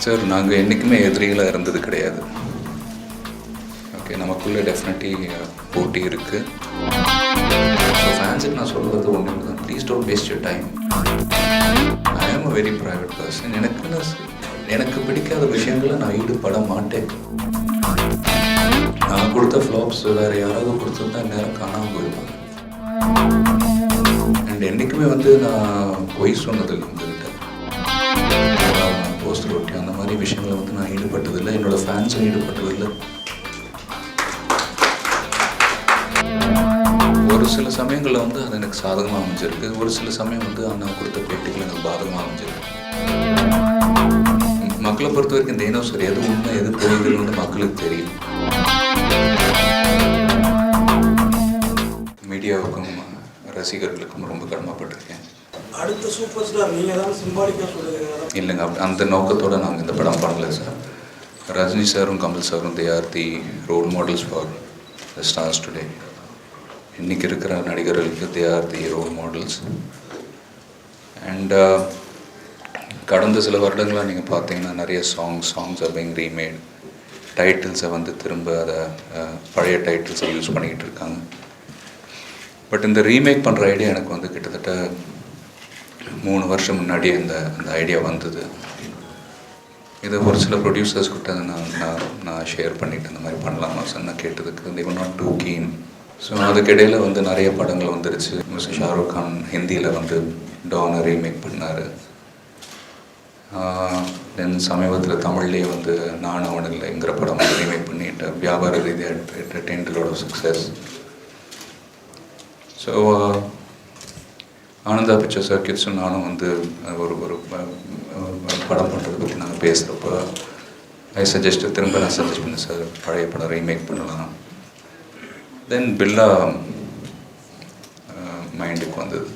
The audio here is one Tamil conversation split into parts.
சார் நாங்கள் என்றைக்குமே எதிரிகளாக இருந்தது கிடையாது. ஓகே, நமக்குள்ளே டெஃபினெட்லி போட்டி இருக்குது. ஸோ ஃபேன்ஸுக்கு நான் சொல்கிறது ஒன்று தான், please don't waste your time. I am a very private person. எனக்கு பிடிக்காத விஷயங்களை நான் ஈடுபட மாட்டேன். நான் கொடுத்த ஃப்ளாப்ஸ் வேறு யாராவது கொடுத்துருந்தா நேரம் காணாமல் போயிருப்பாங்க. அண்ட் என்றைக்குமே நான் பொய் சொன்னதில்லை உங்ககிட்ட. போஸ்டர் ஒட்டி அந்த மாதிரி விஷயங்களை நான் ஈடுபட்டதில்லை. என்னோடய ஃபேன்ஸும் ஈடுபட்டதில்லை. ஒரு சில சமயங்களில் அது எனக்கு சாதகமாக அமைஞ்சிருக்கு. ஒரு சில சமயம் அண்ணா கொடுத்த பேட்டிகள் எனக்கு பாதகமாக அமைஞ்சிருக்கு. மக்களை பொறுத்த வரைக்கும் இந்த சரி எது உண்மை எது பொய்கள் மக்களுக்கு தெரியும். மீடியாவுக்கும் ரசிகர்களுக்கும் ரொம்ப கடமைப்பட்டிருக்கேன். அடுத்த சூப்பர் ஸ்டார் நீங்கள் தான் சிம்பாலிக்காக சொல்லுங்கள். இல்லைங்க, அந்த நோக்கத்தோடு நாங்கள் இந்த படம் பண்ணல சார். ரஜினி சாரும் கமல் சாரும் they are the role models for the stars today. இன்றைக்கி இருக்கிற நடிகர்களுக்கு they are the role models. And கடந்த சில வருடங்களாக நீங்கள் பார்த்தீங்கன்னா நிறைய சாங்ஸ் ஆர் பீயிங் ரீமேட். டைட்டில்ஸை திரும்ப அதை பழைய டைட்டில்ஸை யூஸ் பண்ணிக்கிட்டு இருக்காங்க. பட் இந்த ரீமேக் பண்ணுற ஐடியா எனக்கு கிட்டத்தட்ட 3 வருஷம் முன்னாடியே அந்த ஐடியா வந்தது. இதை ஒரு சில ப்ரொடியூசர்ஸ் கிட்ட நான் ஷேர் பண்ணிவிட்டு இந்த மாதிரி பண்ணலாமா சார் நான் கேட்டதுக்கு they were not too keen. So அதுக்கிடையில் நிறைய படங்கள் வந்துருச்சு. மிஸ்டர் ஷாருக் கான் ஹிந்தியில் டானை ரீமேக் பண்ணார். தென் சமீபத்தில் தமிழ்லேயே நான் அவன் இல்லைங்கிற படம் ரீமேக் பண்ணிட்டு வியாபார ரீதியாக டென்டலோட சக்ஸஸ். ஸோ ஆனந்தா பிக்சர் சர்க்கிட்ஸும் நானும் ஒரு படம் பண்ணுறதை பற்றி நாங்கள் பேசுகிறப்போ நான் சஜஸ்ட் பண்ணேன் சார் பழைய படம் ரீமேக் பண்ணலாம். தென் பில்லா மைண்டுக்கு வந்தது.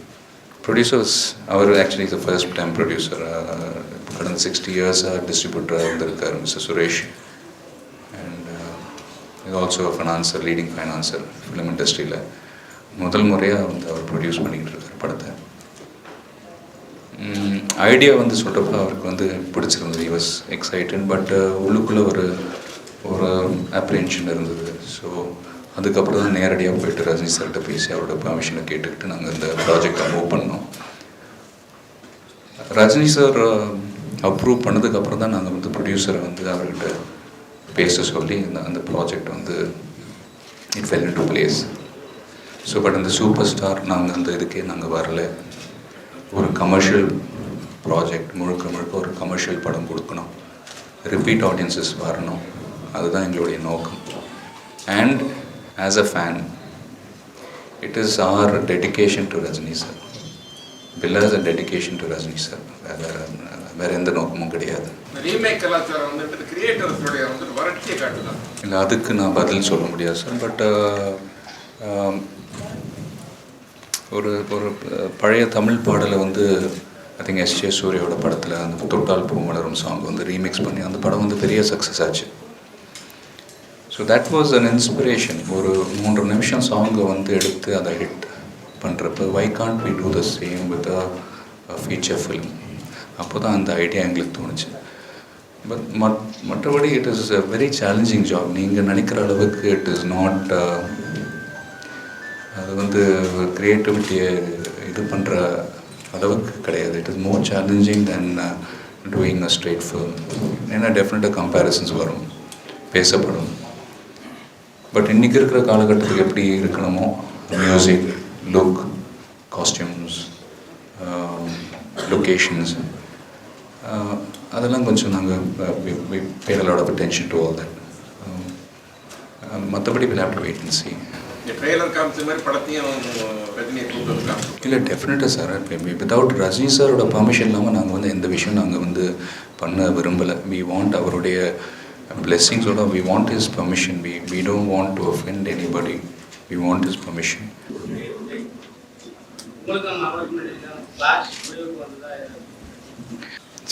ப்ரொடியூசர்ஸ் அவர் actually is the first time producer. கடந்த 60 இயர்ஸாக டிஸ்ட்ரிபியூட்டராக இருந்திருக்கார் மிஸ்டர் சுரேஷ். அண்ட் இது also financier, leading financier film இண்டஸ்ட்ரியில். முதல் முறையாக அவர் ப்ரொடியூஸ் பண்ணிக்கிட்டு இருக்கார் படத்தை. ஐடியா சொல்கிறப்ப அவருக்கு பிடிச்சிருந்தது. He was excited. பட் உள்ளுக்குள்ளே ஒரு அப்ரிஹென்ஷன் இருந்தது. ஸோ அதுக்கப்புறம் தான் நேரடியாக போய்ட்டு ரஜினி சார்கிட்ட பேசி அவரோட பர்மிஷனை கேட்டுக்கிட்டு நாங்கள் இந்த ப்ராஜெக்டை மூவ் பண்ணோம். ரஜினி சார் அப்ரூவ் பண்ணதுக்கப்புறம் தான் நாங்கள் ப்ரொடியூசரை அவர்கிட்ட பேச சொல்லி அந்த project it fell into place. So but அந்த சூப்பர் ஸ்டார் நாங்கள் இதுக்கே நாங்கள் வரல. ஒரு கமர்ஷியல் ப்ராஜெக்ட் முழுக்க ஒரு கமர்ஷியல் படம் கொடுக்கணும், ரிப்பீட் ஆடியன்ஸஸ் வரணும், அதுதான் எங்களுடைய நோக்கம். And as a fan it is our dedication to Rajini sir. Billa is a dedication to Rajini sir. வேறு எந்த நோக்கமும் கிடையாது. இல்லை, அதுக்கு நான் பதில் சொல்ல முடியாது சார். பட் ஒரு பழைய தமிழ் பாடலை ஐ திங்க் எஸ்.ஜே. சூர்யாவோட படத்தில் அந்த தொட்டால் பூ மலரும் சாங் ரீமிக்ஸ் பண்ணி அந்த படம் பெரிய சக்ஸஸ் ஆச்சு. So that was an inspiration. ஒரு 3 நிமிஷம் சாங்கை எடுத்து அதை ஹிட் பண்ணுறப்ப why can't we do the same with a feature film. அப்போ தான் அந்த ஐடியா எங்களுக்கு தோணுச்சு. பட் மற்றபடி it is a very challenging job. நீங்கள் நினைக்கிற அளவுக்கு இட் இஸ் நாட் அது க்ரியேட்டிவிட்டியை இது பண்ணுற அளவுக்கு கிடையாது. It is more challenging then doing a straight film. ஏன்னா டெஃபினட்டாக கம்பேரிசன்ஸ் வரும், பேசப்படும். பட் இன்றைக்கி இருக்கிற காலகட்டத்துக்கு எப்படி இருக்கணுமோ மியூசிக், லுக், காஸ்டியூம்ஸ், லொக்கேஷன்ஸ், அதெல்லாம் கொஞ்சம் நாங்கள் pay a lot of attention to all that. மற்றபடி we'll have to wait and see. இல்லை, டெஃபினட்டாக சார். வித்தவுட் ரஜினி சாரோட பர்மிஷன் இல்லாமல் நாங்கள் எந்த விஷயம் நாங்கள் பண்ண விரும்பலை. வி வாண்ட் அவருடைய பிளெஸ்ஸிங்ஸோட we want his permission. We don't want to offend anybody. We want his permission.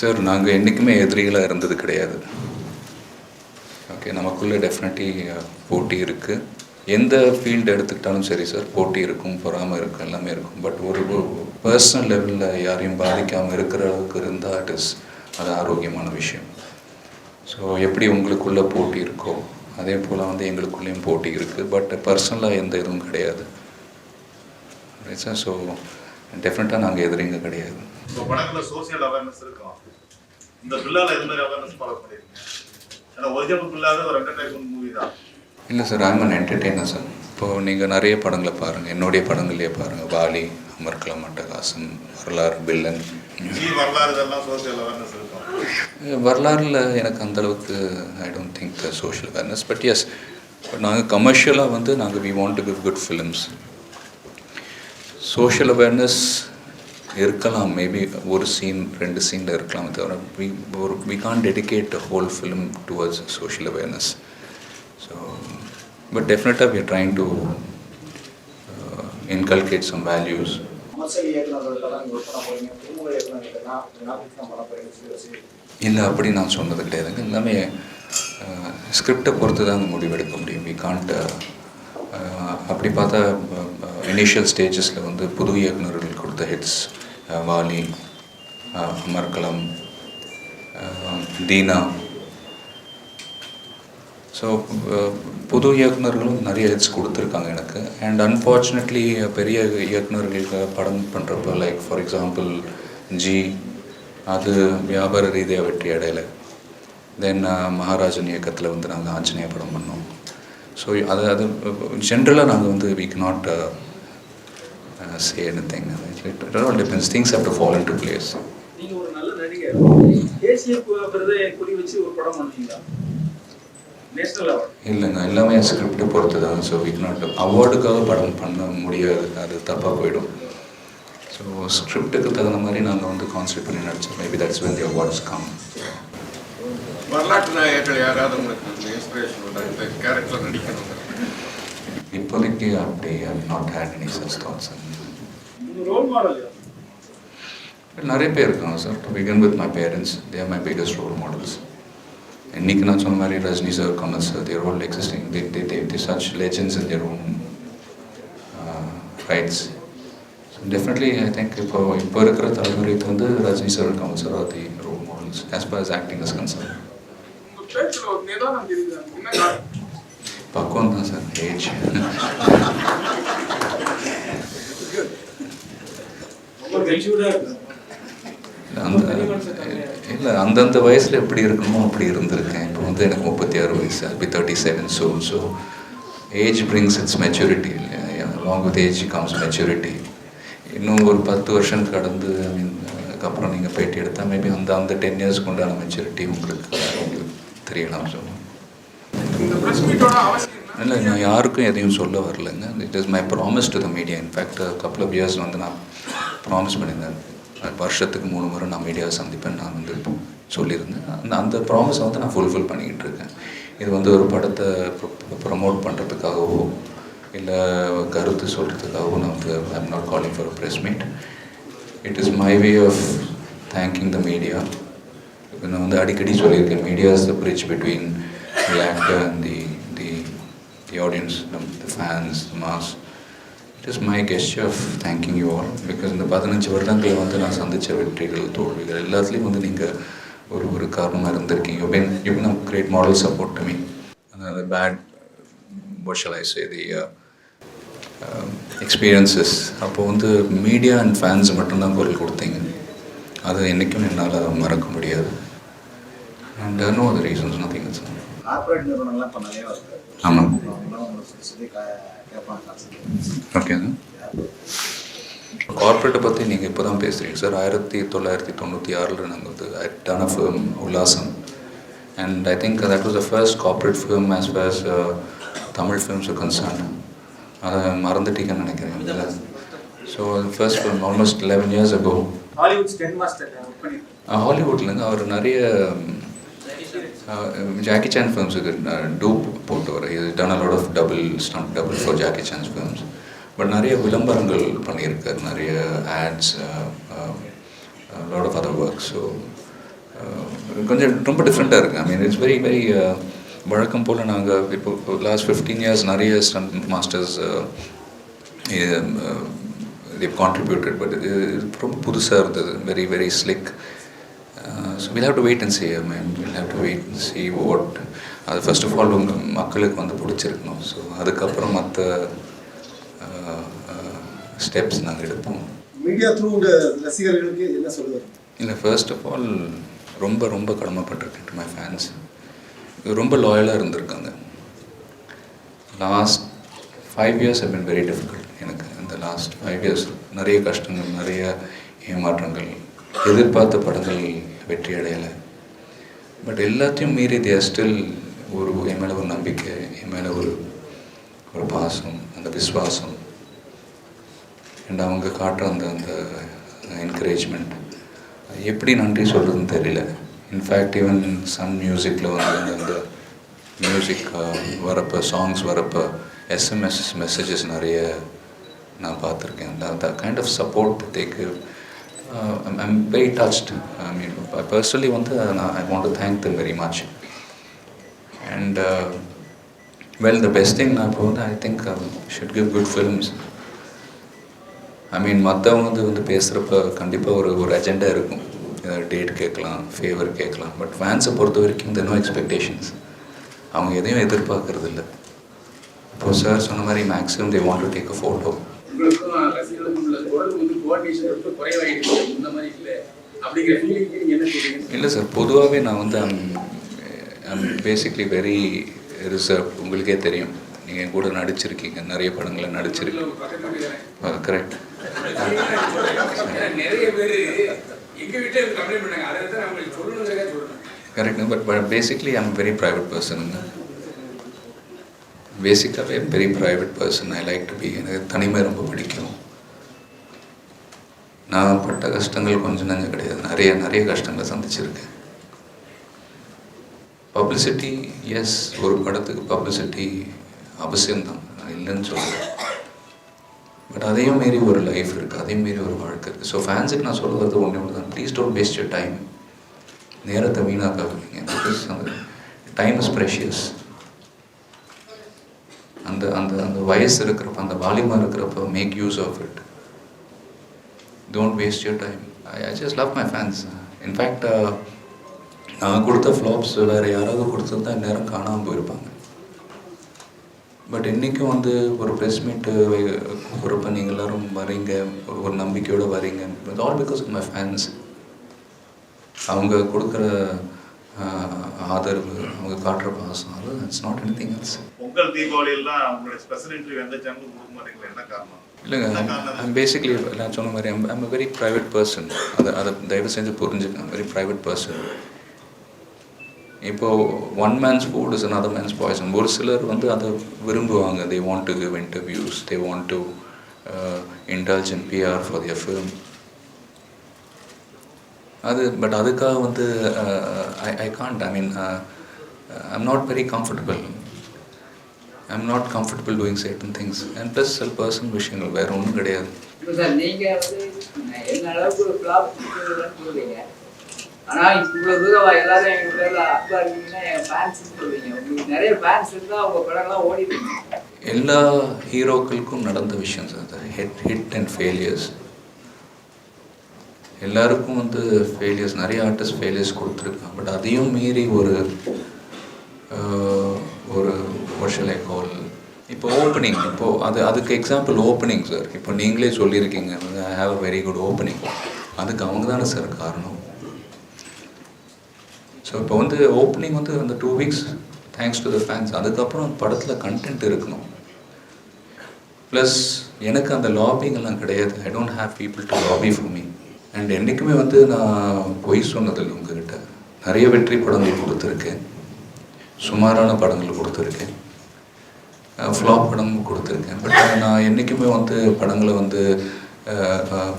Sir நாங்கள் என்றைக்குமே எதிரிகளாக இருந்தது கிடையாது. ஓகே, நமக்குள்ளே டெஃபினெட்லி போட்டி இருக்குது. எந்த ஃபீல்டு எடுத்துக்கிட்டாலும் சரி சார், போட்டி இருக்கும், பொறாமல் இருக்கும், எல்லாமே இருக்கும். பட் ஒரு பர்சனல் லெவலில் யாரையும் பாதிக்காமல் இருக்கிற அளவுக்கு இருந்தால் அது ஆரோக்கியமான விஷயம். ஸோ எப்படி உங்களுக்குள்ளே போட்டி இருக்கோ அதே போல் வந்து எங்களுக்குள்ளேயும் போட்டி இருக்குது. பட் பர்சனலாக எந்த இதுவும் கிடையாது. ஸோ டெஃபினட்டாக நாங்கள் எதிரிங்க கிடையாது. இப்போ படங்களில் சோசியல் அவேர்னஸ் இருக்கும். இந்த பில்லால எது மாதிரி அவேர்னஸ் ஃபாலோ பண்ணியிருக்கீங்க? ஏன்னா ஒரிஜினல் பில்லாத ஒரு என்டர்டைன்மெண்ட் மூவி தான். இல்லை sir, I'm an entertainer sir. இப்போது நீங்கள் நிறைய படங்களை பாருங்கள், என்னுடைய படங்கள்லேயே பாருங்கள். வாலி, அமர்கலம், அட்டகாசம், வரலாறு, வில்லன். வரலாறு இதெல்லாம் சோசியல் அவேர்னஸ் இருக்கும். வரலாறில் எனக்கு அந்தளவுக்கு I don't think social awareness. But yes, but நாங்கள் கமர்ஷியலாக வந்து நாங்கள் we want to give good films. Social awareness இருக்கலாம், மேபி ஒரு சீன் 2 சீனில் இருக்கலாம். தவிர we can dedicate a whole film towards social awareness. So but டெஃபினட்டாக we are trying to inculcate some values. இல்லை, அப்படி நான் சொன்னது கிடையாதுங்க. எல்லாமே ஸ்கிரிப்டை பொறுத்து தான் முடிவெடுக்க முடியும். வி காண்ட் அப்படி பார்த்தா இனிஷியல் ஸ்டேஜஸில் வந்து புது இயக்குநர்கள் கொடுத்த ஹிட்ஸ் வாலி, அமர்கலம், தீனா. ஸோ புது இயக்குநர்களும் நிறைய ஹிட்ஸ் கொடுத்துருக்காங்க எனக்கு. அண்ட் அன்ஃபார்ச்சுனேட்லி பெரிய இயக்குநர்களுக்கு படம் பண்ணுறப்போ, லைக் ஃபார் எக்ஸாம்பிள் ஜி, அது வியாபார ரீதியாக வெற்றி அடையலை. தென் மகாராஜன் இயக்கத்தில் வந்து நாங்கள் ஆஞ்சநேய படம் பண்ணோம். ஸோ அது ஜென்ரலாக நாங்கள் வந்து we not say anything. It all depends. Things have to fall into place. நீங்கள் ஒரு நல்ல நடிகர், தேசிய விருதை குறி வச்சு ஒரு படம் பண்ணுவீங்களா? நேஷனல் அவார்டு இல்லைங்க, எல்லாமே ஸ்கிரிப்டை பொறுத்து தான். ஸோ வி நாட் அவார்டுக்காக படம் பண்ண முடியாது, அது தப்பாக போயிடும். ஸோ ஸ்கிரிப்டுக்கு தகுந்த மாதிரி நாங்கள் வந்து கான்சன்ட்ரேட் பண்ணி நடிச்சோம். Maybe that's when the awards come. வரலாற்று நாயகர்கள் யாராவது உங்களுக்கு இன்ஸ்பிரேஷன் உண்டா? இந்த கேரக்டர் நடிக்கணும் இப்போதைக்கு அப்படி I have not had any such thoughts. Role model நிறைய பேர் இருக்காங்க sir. To begin with my parents, they are my biggest role models. இன்றைக்கி நான் சொன்ன மாதிரி Rajini sir, Kamal sir, they're all existing. They such legends in their own rights. So definitely I think இப்போ இருக்கிற தலைமுறைக்கு வந்து Rajini sir, Kamal sir are the role models as per as acting is concerned. பக்குவம் தான் சார், ஏஜ். இல்லை, அந்தந்த வயசில் எப்படி இருக்கணுமோ அப்படி இருந்திருக்கேன். இப்போ வந்து எனக்கு 36 வயசு, I'll be 37 soon. So age brings its maturity. along with age comes maturity. இன்னும் ஒரு 10 வருஷம் கடந்து அதுக்கப்புறம் நீங்கள் பேட்டி எடுத்தால் மேபி அந்த 10 இயர்ஸ்க்கு உண்டான மெச்சூரிட்டி உங்களுக்கு தெரியலாம். ஸோ இல்லை, நான் யாருக்கும் எதையும் சொல்ல வரலைங்க. It is my promise to the media. In fact couple of years வந்து நான் ப்ராமிஸ் பண்ணியிருந்தேன், வருஷத்துக்கு 3 முறை நான் மீடியாவை சந்திப்பேன் நான் வந்து சொல்லியிருந்தேன். அந்த ப்ராமிஸை வந்து நான் ஃபுல்ஃபில் பண்ணிக்கிட்டு இருக்கேன். இது வந்து ஒரு படத்தை ப்ரமோட் பண்ணுறதுக்காகவோ இல்லை கருத்து சொல்கிறதுக்காகவோ நான் வந்து I am not calling for a press meet. It is my way of thanking the media. இப்போ நான் வந்து அடிக்கடி சொல்லியிருக்கேன், media is the bridge between the actor and the audience, the fans, the mass. It is my gesture of thanking you all. Because இந்த 15 வருடங்களில் வந்து நான் சந்தித்த வெற்றிகள், தோல்விகள் எல்லாத்துலேயும் வந்து நீங்கள் ஒரு காரணமாக இருந்திருக்கீங்க. You been a great model support to me. அந்த பேட் what shall I say, the experiences. அப்போ வந்து மீடியா அண்ட் ஃபேன்ஸ் மட்டும்தான் குரல் கொடுத்தீங்க. அது என்றைக்கும் என்னால் மறக்க முடியாது. And no other reasons, nothing else. Corporate நிறுவனங்கள்லாம் இப்போ நிறையா இருக்குது. ஆமாம், கேட்பாங்க. ஓகே. கார்ப்பரேட்டை பற்றி நீங்கள் இப்போ தான் பேசுகிறீங்க சார். 1996 நாங்கள் வந்து டன் ஆஃப் உல்லாசம். And I think that was the first corporate film as far as Tamil films are concerned. அதை மறந்துட்டீங்கன்னு நினைக்கிறேன். இல்லை, so first film almost 11 years ago. ஹாலிவுட்லங்க அவர் நிறைய ஜாக்கி சான் ஃபிலிம்ஸுக்கு டூப் போட்டவர். இது done a lot of double for Jackie Chan's films. But நிறைய விளம்பரங்கள் பண்ணியிருக்கார், நிறைய ads, lot of other work. So கொஞ்சம் ரொம்ப டிஃப்ரெண்ட்டாக இருக்குது. I mean it's very very வழக்கம் போல் நாங்கள் இப்போ லாஸ்ட் 15 years நிறைய stunt masters they've contributed, but இது ரொம்ப புதுசாக இருந்தது. Very very slick. So will have to wait and see, I mean, we'll have to wait and see what. அது ஃபர்ஸ்ட் ஆஃப் ஆல் உங்கள் மக்களுக்கு வந்து பிடிச்சிருக்கணும். ஸோ அதுக்கப்புறம் மற்ற ஸ்டெப்ஸ் நாங்கள் எடுப்போம். மீடியா த்ரூ உங்கள் ரசிகர்களுக்கு என்ன சொல்லுவார்? இல்லை, ஃபர்ஸ்ட் ஆஃப் ஆல் ரொம்ப ரொம்ப கடமைப்பட்டிருக்கேன் டு மை ஃபேன்ஸ். ரொம்ப லாயலாக இருந்திருக்காங்க. Last 5 years have been very difficult. எனக்கு இந்த லாஸ்ட் 5 years நிறைய கஷ்டங்கள், நிறைய ஏமாற்றங்கள், எதிர்பார்த்த படங்கள் வெற்றி அடையலை. பட் எல்லாத்தையும் மீறி தே ஆர் ஸ்டில் என் மேலே ஒரு நம்பிக்கை, என் மேலே ஒரு பாசம், அந்த விஸ்வாசம் அண்ட் அவங்க காட்டுற அந்த என்கரேஜ்மெண்ட் எப்படி நன்றி சொல்கிறதுன்னு தெரியல. இன்ஃபேக்ட் ஈவன் சன் மியூசிக்கில் வந்து அந்த மியூசிக் வரப்போ, சாங்ஸ் வரப்போ எஸ்எம்எஸ் மெசேஜஸ் நிறைய நான் பார்த்துருக்கேன். அந்த kind of support they give. I'm very touched. I mean, personally வந்து I want to thank them very much. And well, the best thing நான் இப்போ வந்து I think should give good films. I mean, மற்றவங்க வந்து பேசுகிறப்ப கண்டிப்பாக ஒரு அஜெண்டா இருக்கும். டேட் கேட்கலாம், ஃபேவர் கேட்கலாம். பட் ஃபேன்ஸை பொறுத்த வரைக்கும் the no expectations. அவங்க எதையும் எதிர்பார்க்கறது இல்லை. இப்போ சார் சொன்ன மாதிரி maximum they want to take a photo. உங்களுக்கும் ரசிகர்களுக்கும் உள்ள தொடர்பு வந்து கோஆர்டினேஷன் ரொம்ப குறைவாயிடுச்சு, இந்த மாதிரி இல்லை அப்படிங்கிற ஃபீலிங் நீங்கள் என்ன சொல்றீங்க? இல்லை சார், பொதுவாகவே நான் வந்து ஐம் பேசிக்லி வெரி ரிசர்வ். உங்களுக்கே தெரியும், நீங்கள் என் கூட நடிச்சிருக்கீங்க, நிறைய படங்களில் நடிச்சிருக்கீங்க. கரெக்ட். நிறைய பேர் எங்கள் வீட்டில் கம்ப்ளைண்ட் பண்ணாங்க, அதை தான் அவங்களுக்கு சொல்லணுங்கிறதே சொல்கிறேன். கரெக்டுங்க. But basically I'm very private பர்சனுங்க. பேசிக்காகவே very private person. I like to be. எனக்கு தனிமை ரொம்ப பிடிக்கும். நான் பட்ட கஷ்டங்கள் கொஞ்சம் நஞ்சம் கிடையாது. நிறைய கஷ்டங்களை சந்திச்சிருக்கேன். பப்ளிசிட்டி, எஸ், ஒரு படத்துக்கு பப்ளிசிட்டி அவசியம்தான், இல்லைன்னு சொல்லுவேன். பட் அதையும் மீறி ஒரு லைஃப் இருக்குது, அதையும் மீறி ஒரு வாழ்க்கை இருக்குது. ஸோ ஃபேன்ஸுக்கு நான் சொல்கிறது ஒன்று தான், please don't waste your time. நேரத்தை வீணாக்காதீங்க. பிகாஸ் அந்த டைம் இஸ் ப்ரெஷியஸ். அந்த அந்த அந்த வயசு இருக்கிறப்ப, அந்த வாலிமா இருக்கிறப்ப make use of it. Don't waste your time. I just love my fans. In fact நான் கொடுத்த ஃப்ளாப்ஸ் வேறு யாராவது கொடுத்துருந்தா இந்நேரம் காணாமல் போயிருப்பாங்க. பட் இன்றைக்கும் வந்து ஒரு ப்ரெஸ் மீட்டு கொடுப்ப நீங்கள் எல்லோரும் வரீங்க, ஒரு நம்பிக்கையோடு வரீங்க. It's all because of my fans. அவங்க கொடுக்குற ஆதரவு, அவங்க காட்டுற பாசம், அது it's not anything else. Pongal தீபாவளியெல்லாம் உங்களுடைய ஸ்பெஷல் இன்டர்வியூ எந்த சேனலும் கொடுக்க மாட்டீங்களா? என்ன காரணம்? இல்லைங்க, ஐம் பேசிக்லி நான் சொன்ன மாதிரி I'm a very private person. அதை தயவு செஞ்சு புரிஞ்சுக்கேன். Very private person. இப்போது one man's food is another man's poison. ஒரு சிலர் வந்து அதை விரும்புவாங்க. they want to give interviews, they want to indulge in PR for their film. அது பட் அதுக்காக வந்து I can't. I mean, I'm not very comfortable. I'm not comfortable doing certain things. And plus சில பர்சனல் விஷயங்கள் வேறு ஒன்றும் கிடையாது. இப்போ சார் நீங்கள் வந்து என்ன அளவுக்கு ஒரு ஃப்ளாப் சொல்லுவீங்க, ஆனால் இவ்வளோ தூரம் எல்லாரும் எங்கள் பேரில் அப்பா இருக்கீங்கன்னா என் ஃபேன்ஸ்ன்னு சொல்லுவீங்க. உங்களுக்கு நிறைய ஃபேன்ஸ் இருந்தால் உங்கள் படம்லாம் ஓடிடுவீங்க. எல்லா ஹீரோக்களுக்கும் நடந்த விஷயம் சார், ஹிட் அண்ட் ஃபெயிலியர்ஸ். எல்லாருக்கும் வந்து ஃபெயிலியர்ஸ், நிறைய ஆர்டிஸ்ட் ஃபெயிலியர்ஸ் கொடுத்துருக்காங்க. பட் அதையும் மீறி ஒரு ஷல் ஐ கால், இப்போ ஓப்பனிங், இப்போது அதுக்கு எக்ஸாம்பிள் ஓப்பனிங் சார். இப்போ நீங்களே சொல்லியிருக்கீங்க I have a very good opening. அதுக்கு அவங்க தானே சார் காரணம். ஸோ இப்போ வந்து ஓப்பனிங் வந்து அந்த 2 weeks thanks to the fans. அதுக்கப்புறம் படத்தில் கண்டென்ட் இருக்கணும். ப்ளஸ் எனக்கு அந்த லாபிங்கெல்லாம் கிடையாது. I don't have people to lobby for me. And என்றைக்குமே வந்து நான் பொய் சொன்னதில்லை உங்ககிட்ட. நிறைய வெற்றி படங்கள் கொடுத்துருக்கேன், சுமாரான படங்கள் கொடுத்துருக்கேன், ஃப்ளாப் படமும் கொடுத்துருக்கேன். பட் நான் என்றைக்குமே வந்து படங்களை வந்து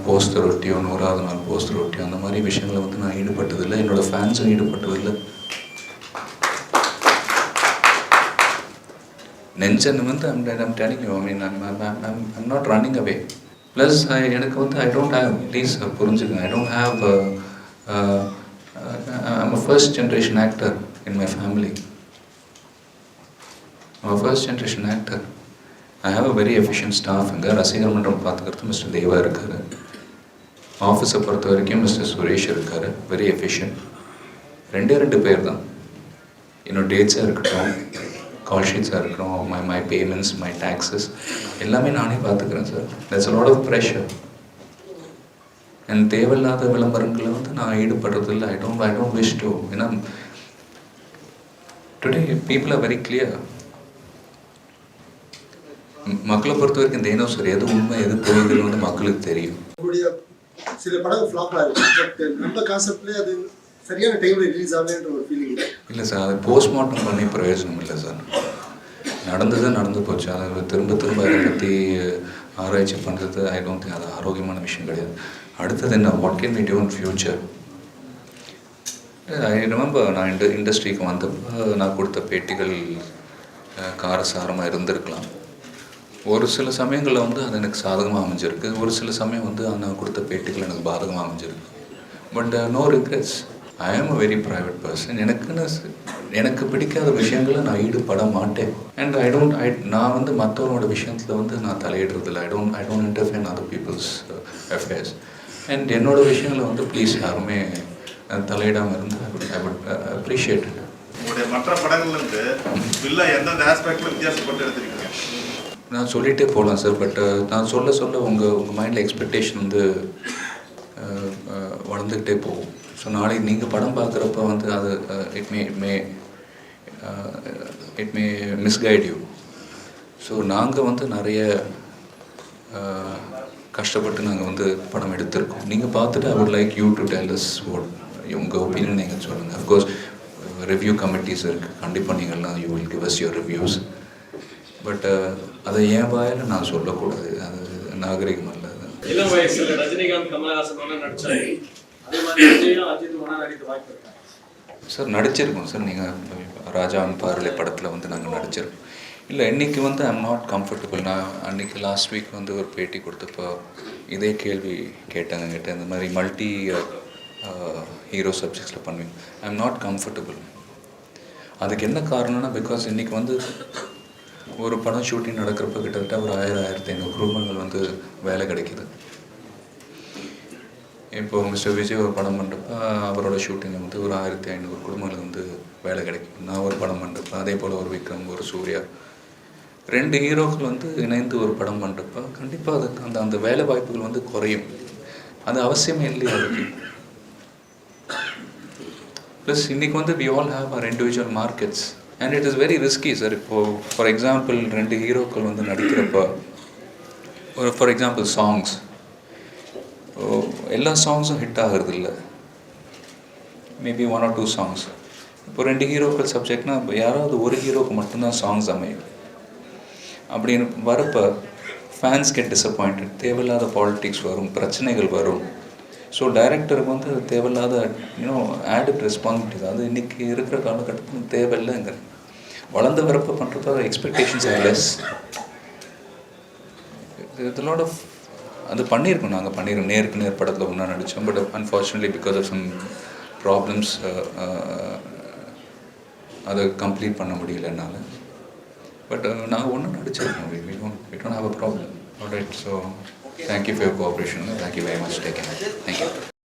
போஸ்டர் ஒட்டியோ 100வது நாள் போஸ்டர் ஒட்டியோ அந்த மாதிரி விஷயங்களை வந்து நான் ஈடுபட்டதில்லை. என்னோடய ஃபேன்ஸும் ஈடுபட்டதில்லை. நெஞ்சன் வந்து I'm telling you, I mean, I'm not running away. Plus எனக்கு வந்து I don't have, ப்ளீஸ் புரிஞ்சுக்கங்க, I don't have I'm a first generation actor in my family. I'm a first generation actor. I have a very efficient staff. இங்கே ரசிகர் மன்றம் பார்த்துக்கிறது மிஸ்டர் தேவா இருக்கார். ஆஃபீஸை பொறுத்த வரைக்கும் மிஸ்டர் சுரேஷ் இருக்கார், வெரி எஃபிஷியன்ட். 2 பேர் தான். என்னோடய டேட்ஸாக இருக்கட்டும், கால் ஷீட்ஸாக இருக்கட்டும், மை பேமெண்ட்ஸ், மை டேக்ஸஸ் எல்லாமே நானே பார்த்துக்கிறேன் sir. That's a lot of pressure. எனக்கு தேவையில்லாத விளம்பரங்களை வந்து நான் ஈடுபடுறதில்லை. I don't wish to. ஏன்னா today people are very clear. மக்களை பொறுத்த வரைக்கும் இந்த சார் எது உண்மை எது பொய்கள் வந்து மக்களுக்கு தெரியும். உங்களுடைய சில படங்கள் ஃப்ளாப் ஆகிருக்கு, பட் நம்ம கான்செப்ட்லேயே அது சரியான டைமில் ரிலீஸ் ஆகலன்ற ஒரு ஃபீலிங் இல்லை சார், அது போஸ்ட்மார்ட்டம் பண்ணி பிரயோஜனம் இல்லை சார். நடந்து போச்சு. அதை திரும்ப அதை பற்றி ஆராய்ச்சி பண்ணுறது ஐ டோன்ட் திங்க் அது ஆரோக்கியமான விஷயம் கிடையாது. அடுத்தது என்ன, what can we do in future? I remember நான் இண்டஸ்ட்ரிக்கு வந்தப்போ நான் கொடுத்த பேட்டிகள் காரசாரமாக இருந்திருக்கலாம். ஒரு சில சமயங்களில் வந்து அது எனக்கு சாதகமாக அமைஞ்சிருக்கு, ஒரு சில சமயம் வந்து நான் கொடுத்த பேட்டிகள் எனக்கு பாதகமாக அமைஞ்சிருக்கு. But no regrets. I am a very private person. எனக்கு பிடிக்காத விஷயங்களை நான் ஈடுபட மாட்டேன். அண்ட் நான் வந்து மற்றவங்களோட விஷயத்தில் வந்து நான் தலையிடுறதில்லை. I don't interfere in other people's affairs. And என்னோட விஷயங்களை வந்து ப்ளீஸ் யாருமே தலையிடாமல் இருந்து ஐ வுட் அப்ரிஷியேட் இட். உங்களுடைய மற்ற படங்கள்லேருந்து பில்லா எந்தெந்த ஆஸ்பெக்டில் வித்தியாசப்பட்டு எடுத்திருக்கீங்க? நான் சொல்லிகிட்டே போகலாம் சார். பட் நான் சொல்ல உங்கள் மைண்டில் எக்ஸ்பெக்டேஷன் வந்து வளர்ந்துக்கிட்டே போகும். ஸோ நாளைக்கு நீங்கள் படம் பார்க்குறப்ப வந்து அது it may misguide you. So நாங்கள் வந்து நிறைய கஷ்டப்பட்டு நாங்கள் வந்து படம் எடுத்திருக்கோம். நீங்கள் பார்த்துட்டு I would like you to tell us what உங்கள் ஒப்பீனியன் நீங்கள் சொல்லுங்கள். அஃப்கோர்ஸ் ரிவ்யூ கமிட்டிஸ் இருக்குது, கண்டிப்பாக நீங்கள்லாம் you will give us your reviews. But அதை என் வாயில் நான் சொல்லக்கூடாது, அது நாகரிகம் அல்ல. இளம் வயசுல ரஜினிகாந்த் கமலஹாசனோட நடிச்சாரு, அதே மாதிரி விஜயும் அஜித் ஒன்றா நடிக்க வாய்ப்பு இருக்கா? சார் நடிச்சிருக்கோம் சார். நீங்கள் ராஜாவின் பார்வை படத்தில் வந்து நாங்கள் நடிச்சிருக்கோம். இல்லை இன்றைக்கி வந்து ஐம் நாட் கம்ஃபர்டபுள். நான் அன்றைக்கி லாஸ்ட் வீக் வந்து ஒரு பேட்டி கொடுத்தப்போ இதே கேள்வி கேட்டாங்க என்கிட்ட, இந்த மாதிரி மல்டி ஹீரோ சப்ஜெக்ட்ஸில் பண்ணுவீங்க. I'm not comfortable. அதுக்கு என்ன காரணம்னா, பிகாஸ் இன்றைக்கி வந்து ஒரு படம் ஷூட்டிங் நடக்கிறப்ப கிட்டத்தட்ட ஒரு 1000-1500 குடும்பங்கள் வந்து வேலை கிடைக்கிது. இப்போது மிஸ்டர் விஜய் ஒரு படம் பண்ணுறப்ப அவரோட ஷூட்டிங்கில் வந்து ஒரு 1500 குடும்பங்கள் வந்து வேலை கிடைக்கும். நான் ஒரு படம் பண்ணுறப்ப அதே போல் ஒரு விக்ரம், ஒரு சூர்யா, 2 ஹீரோக்கள் வந்து இணைந்து ஒரு படம் பண்ணுறப்ப கண்டிப்பாக அதுக்கு அந்த வேலை வாய்ப்புகள் வந்து குறையும். அது அவசியமே இல்லையா அதுக்கு. ப்ளஸ் இன்றைக்கி வந்து we all have our individual markets and it is very risky sir. இப்போது ஃபார் எக்ஸாம்பிள் 2 ஹீரோக்கள் வந்து நடிக்கிறப்ப ஒரு ஃபார் எக்ஸாம்பிள் சாங்ஸ், எல்லா சாங்ஸும் ஹிட் ஆகிறது இல்லை. Maybe 1 or 2 songs. இப்போ 2 ஹீரோக்கள் சப்ஜெக்ட்னா யாராவது ஒரு ஹீரோக்கு மட்டும்தான் சாங்ஸ் அமையும். அப்படின்னு வரப்போ ஃபேன்ஸ் கெட் டிசப்பாயிண்டட். தேவையில்லாத பாலிட்டிக்ஸ் வரும், பிரச்சனைகள் வரும். ஸோ டைரக்டருக்கு வந்து தேவையில்லாத ஆடட் ரெஸ்பான்சிபிலிட்டி. அது இன்றைக்கி இருக்கிற காலகட்டத்தில் தேவையில்லைங்கிற வளர்ந்து வரப்போ பண்ணுறதோட expectations are less. Lot of அது பண்ணியிருக்கோம். நாங்கள் பண்ணியிருக்கோம். நேருக்கு நேர் படத்தில் ஒன்றா நடித்தோம். But unfortunately because of some problems அதை கம்ப்ளீட் பண்ண முடியல என்னால். பட் நாங்கள் ஒன்றும் நடிச்சிருக்கோம். we don't have a problem. All right. So thank you for your cooperation. Thank you very much. Take care. Thank you.